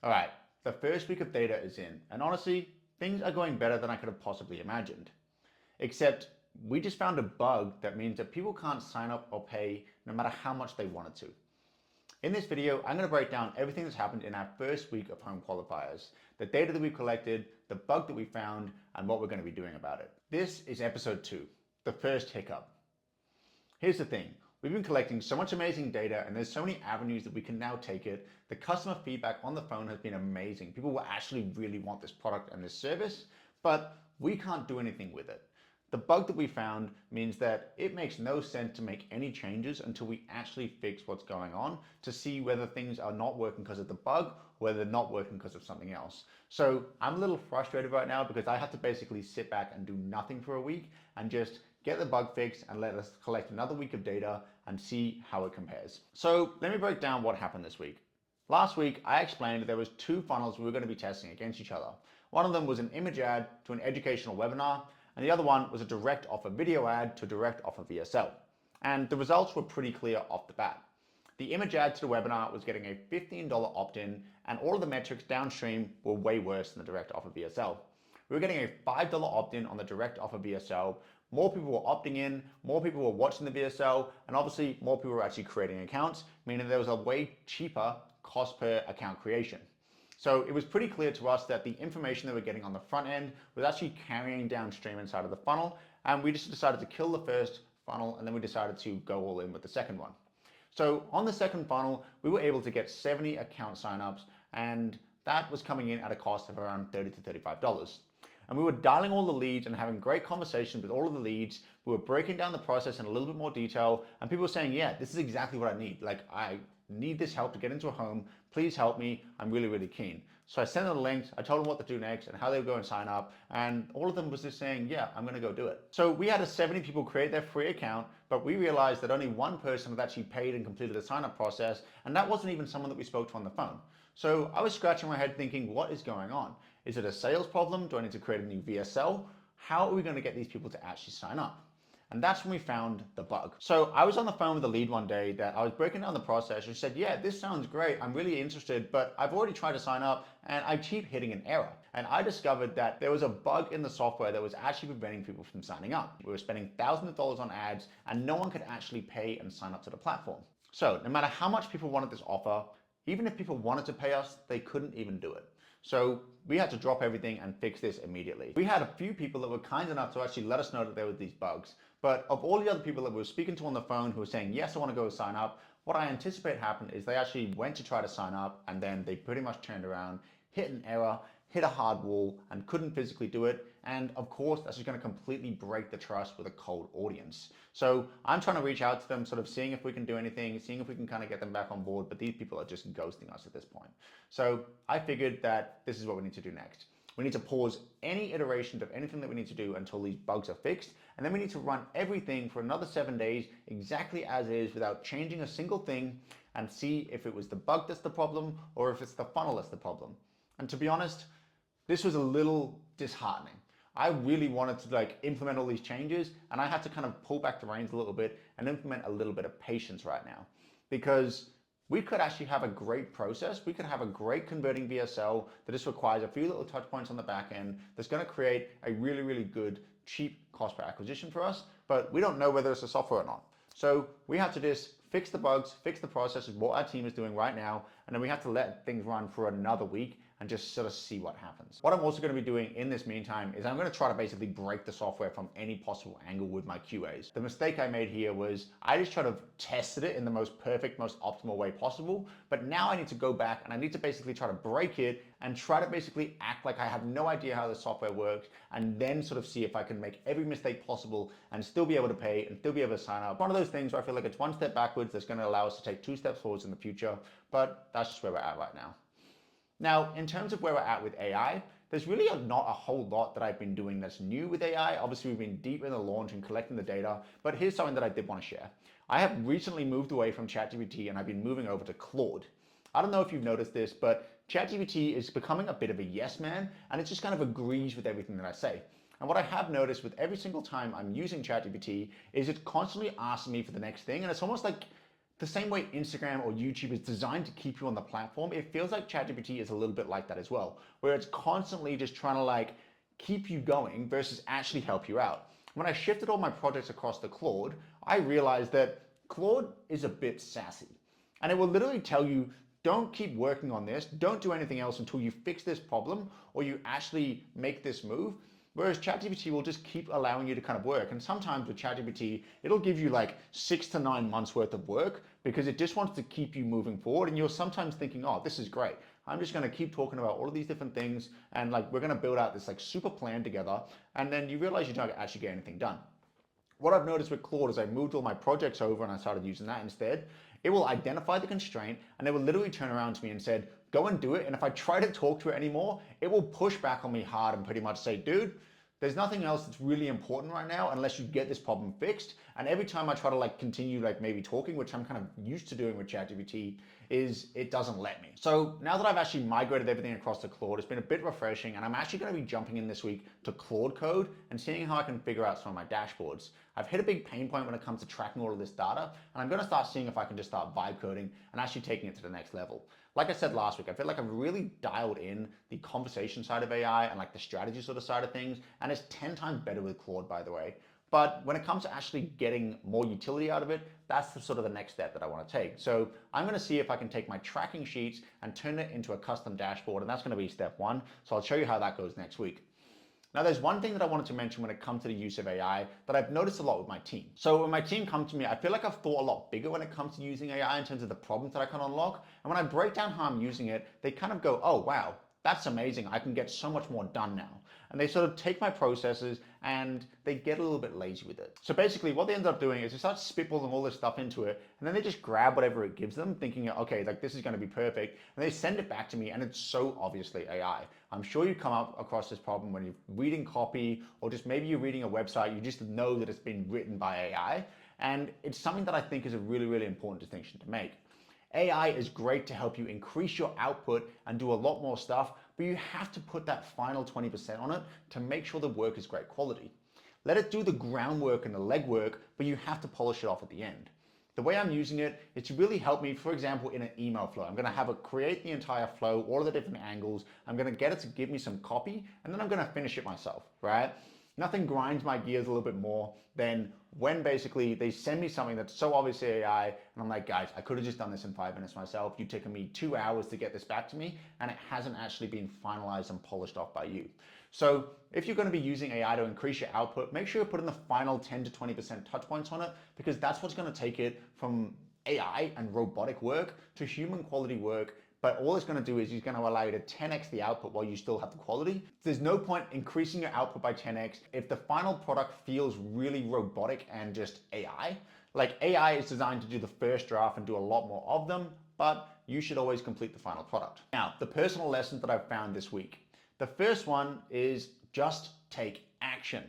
All right, the first week of data is in, and honestly, things are going better than I could have possibly imagined. Except we just found a bug that means that people can't sign up or pay no matter how much they wanted to. In this video, I'm going to break down everything that's happened in our first week of home qualifiers, the data that we've collected, the bug that we found, and what we're going to be doing about it. This is episode 2, the first hiccup. Here's the thing. We've been collecting so much amazing data and there's so many avenues that we can now take it. The customer feedback on the phone has been amazing. People will actually really want this product and this service, but we can't do anything with it. The bug that we found means that it makes no sense to make any changes until we actually fix what's going on to see whether things are not working because of the bug or whether they're not working because of something else. So I'm a little frustrated right now because I have to basically sit back and do nothing for a week and just get the bug fixed and let us collect another week of data and see how it compares. So let me break down what happened this week. Last week, I explained that there was 2 funnels we were going to be testing against each other. One of them was an image ad to an educational webinar, and the other one was a direct offer video ad to a direct offer VSL. And the results were pretty clear off the bat. The image ad to the webinar was getting a $15 opt-in, and all of the metrics downstream were way worse than the direct offer VSL. We were getting a $5 opt-in on the direct offer VSL. More people were opting in, more people were watching the VSL, and obviously more people were actually creating accounts, meaning there was a way cheaper cost per account creation. So it was pretty clear to us that the information that we're getting on the front end was actually carrying downstream inside of the funnel, and we just decided to kill the first funnel and then we decided to go all in with the second one. So on the second funnel, we were able to get 70 account signups, and that was coming in at a cost of around $30 to $35. And we were dialing all the leads and having great conversations with all of the leads. We were breaking down the process in a little bit more detail, and people were saying, yeah, this is exactly what I need. Like, I need this help to get into a home. Please help me. I'm really, really keen. So I sent them the links. I told them what to do next and how they would go and sign up. And all of them was just saying, yeah, I'm going to go do it. So we had 70 people create their free account, but we realized that only one person had actually paid and completed the sign up process. And that wasn't even someone that we spoke to on the phone. So I was scratching my head thinking, what is going on? Is it a sales problem? Do I need to create a new VSL? How are we going to get these people to actually sign up? And that's when we found the bug. So I was on the phone with a lead one day that I was breaking down the process. She said, yeah, this sounds great. I'm really interested, but I've already tried to sign up and I keep hitting an error. And I discovered that there was a bug in the software that was actually preventing people from signing up. We were spending thousands of dollars on ads and no one could actually pay and sign up to the platform. So no matter how much people wanted this offer, even if people wanted to pay us, they couldn't even do it. So we had to drop everything and fix this immediately. We had a few people that were kind enough to actually let us know that there were these bugs. But of all the other people that we were speaking to on the phone who were saying, yes, I want to go sign up, what I anticipate happened is they actually went to try to sign up and then they pretty much turned around, hit an error, hit a hard wall and couldn't physically do it. And of course, that's just going to completely break the trust with a cold audience. So I'm trying to reach out to them, sort of seeing if we can do anything, seeing if we can kind of get them back on board. But these people are just ghosting us at this point. So I figured that this is what we need to do next. We need to pause any iterations of anything that we need to do until these bugs are fixed. And then we need to run everything for another 7 days exactly as is without changing a single thing and see if it was the bug that's the problem or if it's the funnel that's the problem. And to be honest, this was a little disheartening. I really wanted to implement all these changes and I had to kind of pull back the reins a little bit and implement a little bit of patience right now, because we could actually have a great process. We could have a great converting VSL that just requires a few little touch points on the back end that's going to create a really, really good, cheap cost per acquisition for us, but we don't know whether it's a software or not. So we have to just fix the bugs, fix the process is what our team is doing right now, and then we have to let things run for another week and just sort of see what happens. What I'm also going to be doing in this meantime is I'm going to try to basically break the software from any possible angle with my QAs. The mistake I made here was I just tried to tested it in the most perfect, most optimal way possible, but now I need to go back and I need to basically try to break it and try to basically act like I have no idea how the software works and then sort of see if I can make every mistake possible and still be able to pay and still be able to sign up. One of those things where I feel like it's one step backwards that's going to allow us to take 2 steps forwards in the future, but that's just where we're at right now. Now, in terms of where we're at with AI, there's really not a whole lot that I've been doing that's new with AI. Obviously, we've been deep in the launch and collecting the data, but here's something that I did want to share. I have recently moved away from ChatGPT and I've been moving over to Claude. I don't know if you've noticed this, but ChatGPT is becoming a bit of a yes man, and it just kind of agrees with everything that I say. And what I have noticed with every single time I'm using ChatGPT is it constantly asking me for the next thing, and it's almost like The same way Instagram or YouTube is designed to keep you on the platform, it feels like ChatGPT is a little bit like that as well, where it's constantly just trying to like keep you going versus actually help you out. When I shifted all my projects across to Claude, I realized that Claude is a bit sassy. And it will literally tell you, don't keep working on this, don't do anything else until you fix this problem or you actually make this move. Whereas ChatGPT will just keep allowing you to kind of work. And sometimes with ChatGPT, it'll give you like 6 to 9 months worth of work because it just wants to keep you moving forward. And you're sometimes thinking, oh, this is great. I'm just going to keep talking about all of these different things. And like, we're going to build out this like super plan together. And then you realize you don't actually get anything done. What I've noticed with Claude is I moved all my projects over and I started using that instead. It will identify the constraint and it will literally turn around to me and said, go and do it. And if I try to talk to it anymore, it will push back on me hard and pretty much say, dude, there's nothing else that's really important right now unless you get this problem fixed. And every time I try to like continue like maybe talking, which I'm kind of used to doing with ChatGPT, is it doesn't let me. So now that I've actually migrated everything across to Claude, it's been a bit refreshing and I'm actually going to be jumping in this week to Claude Code and seeing how I can figure out some of my dashboards. I've hit a big pain point when it comes to tracking all of this data and I'm going to start seeing if I can just start vibe coding and actually taking it to the next level. Like I said last week, I feel like I've really dialed in the conversation side of AI and like the strategy sort of side of things, and it's 10 times better with Claude, by the way. But when it comes to actually getting more utility out of it, that's the sort of the next step that I want to take. So I'm going to see if I can take my tracking sheets and turn it into a custom dashboard, and that's going to be step one. So I'll show you how that goes next week. Now, there's one thing that I wanted to mention when it comes to the use of AI that I've noticed a lot with my team. So when my team come to me, I feel like I've thought a lot bigger when it comes to using AI in terms of the problems that I can unlock. And when I break down how I'm using it, they kind of go, oh, wow, that's amazing. I can get so much more done now. And they sort of take my processes and they get a little bit lazy with it. So basically what they end up doing is they start spitballing all this stuff into it and then they just grab whatever it gives them thinking, okay, like this is going to be perfect. And they send it back to me and it's so obviously AI. I'm sure you come up across this problem when you're reading copy or just maybe you're reading a website, you just know that it's been written by AI. And it's something that I think is a really, really important distinction to make. AI is great to help you increase your output and do a lot more stuff, but you have to put that final 20% on it to make sure the work is great quality. Let it do the groundwork and the legwork, but you have to polish it off at the end. The way I'm using it is to really help me, for example, in an email flow. I'm going to have it create the entire flow, all of the different angles. I'm going to get it to give me some copy, and then I'm going to finish it myself, right? Nothing grinds my gears a little bit more than when basically they send me something that's so obviously AI, and I'm like, guys, I could have just done this in 5 minutes myself. You've taken me 2 hours to get this back to me, and it hasn't actually been finalized and polished off by you. So if you're going to be using AI to increase your output, make sure you're putting the final 10 to 20% touch points on it, because that's what's going to take it from AI and robotic work to human quality work. But all it's going to do is he's going to allow you to 10x the output while you still have the quality. There's no point increasing your output by 10x if the final product feels really robotic and just AI. Like AI is designed to do the first draft and do a lot more of them, but you should always complete the final product. Now, the personal lessons that I've found this week. The first one is just take action.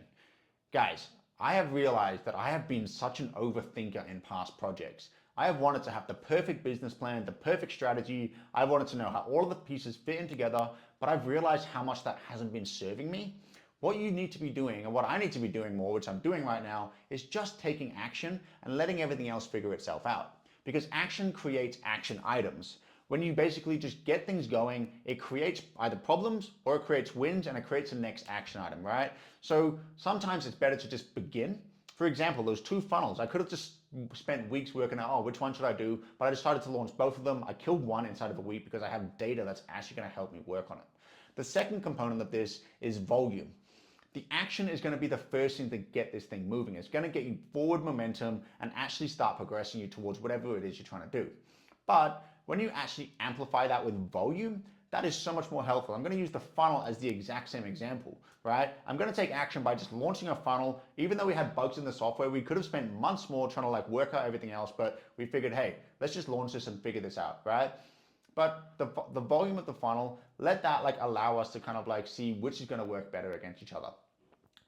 Guys, I have realized that I have been such an overthinker in past projects. I have wanted to have the perfect business plan, the perfect strategy. I wanted to know how all of the pieces fit in together, but I've realized how much that hasn't been serving me. What you need to be doing, and what I need to be doing more, which I'm doing right now, is just taking action and letting everything else figure itself out. Because action creates action items. When you basically just get things going, it creates either problems or it creates wins and it creates the next action item, right? So sometimes it's better to just begin. For example, those 2 funnels, I could have just spent weeks working out, oh, which one should I do? But I decided to launch both of them. I killed one inside of a week because I have data that's actually going to help me work on it. The second component of this is volume. The action is going to be the first thing to get this thing moving. It's going to get you forward momentum and actually start progressing you towards whatever it is you're trying to do. But when you actually amplify that with volume, that is so much more helpful. I'm going to use the funnel as the exact same example, right? I'm going to take action by just launching a funnel. Even though we had bugs in the software, we could have spent months more trying to like work out everything else, but we figured, hey, let's just launch this and figure this out, right? But the volume of the funnel, let that like allow us to kind of like see which is going to work better against each other.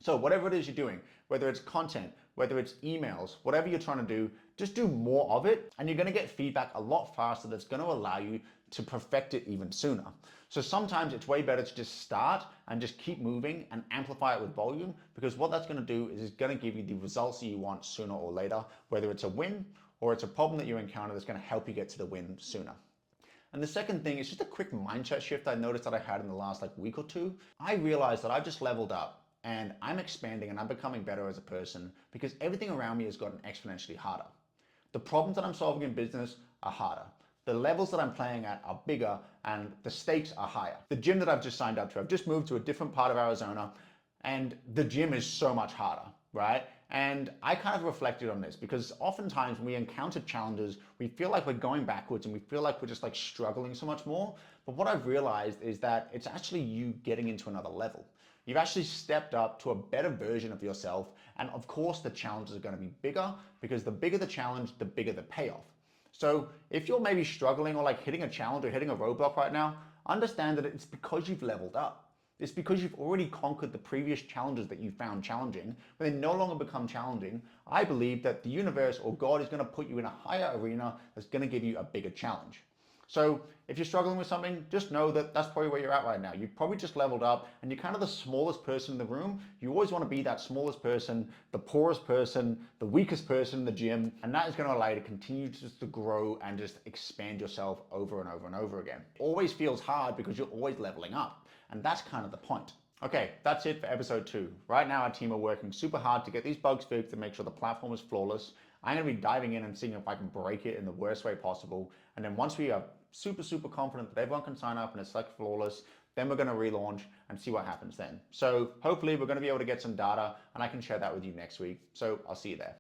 So whatever it is you're doing, whether it's content, whether it's emails, whatever you're trying to do, just do more of it and you're going to get feedback a lot faster that's going to allow you to perfect it even sooner. So sometimes it's way better to just start and just keep moving and amplify it with volume, because what that's going to do is it's going to give you the results that you want sooner or later, whether it's a win or it's a problem that you encounter that's going to help you get to the win sooner. And the second thing is just a quick mindset shift I noticed that I had in the last week or two. I realized that I've just leveled up and I'm expanding and I'm becoming better as a person because everything around me has gotten exponentially harder. The problems that I'm solving in business are harder. The levels that I'm playing at are bigger and the stakes are higher. The gym that I've just signed up to, I've just moved to a different part of Arizona and the gym is so much harder, right? And I kind of reflected on this because oftentimes when we encounter challenges, we feel like we're going backwards and we feel like we're just struggling so much more. But what I've realized is that it's actually you getting into another level. You've actually stepped up to a better version of yourself. And of course, the challenges are going to be bigger because the bigger the challenge, the bigger the payoff. So if you're maybe struggling or hitting a challenge or hitting a roadblock right now, understand that it's because you've leveled up. It's because you've already conquered the previous challenges that you found challenging, but they no longer become challenging. I believe that the universe or God is going to put you in a higher arena that's going to give you a bigger challenge. So if you're struggling with something, just know that that's probably where you're at right now. You've probably just leveled up and you're kind of the smallest person in the room. You always want to be that smallest person, the poorest person, the weakest person in the gym. And that is going to allow you to continue just to grow and just expand yourself over and over and over again. It always feels hard because you're always leveling up. And that's kind of the point. Okay, that's it for episode 2. Right now, our team are working super hard to get these bugs fixed and make sure the platform is flawless. I'm going to be diving in and seeing if I can break it in the worst way possible. And then once we are super confident that everyone can sign up and it's flawless, then we're going to relaunch and see what happens then. So hopefully we're going to be able to get some data and I can share that with you next week. So I'll see you there.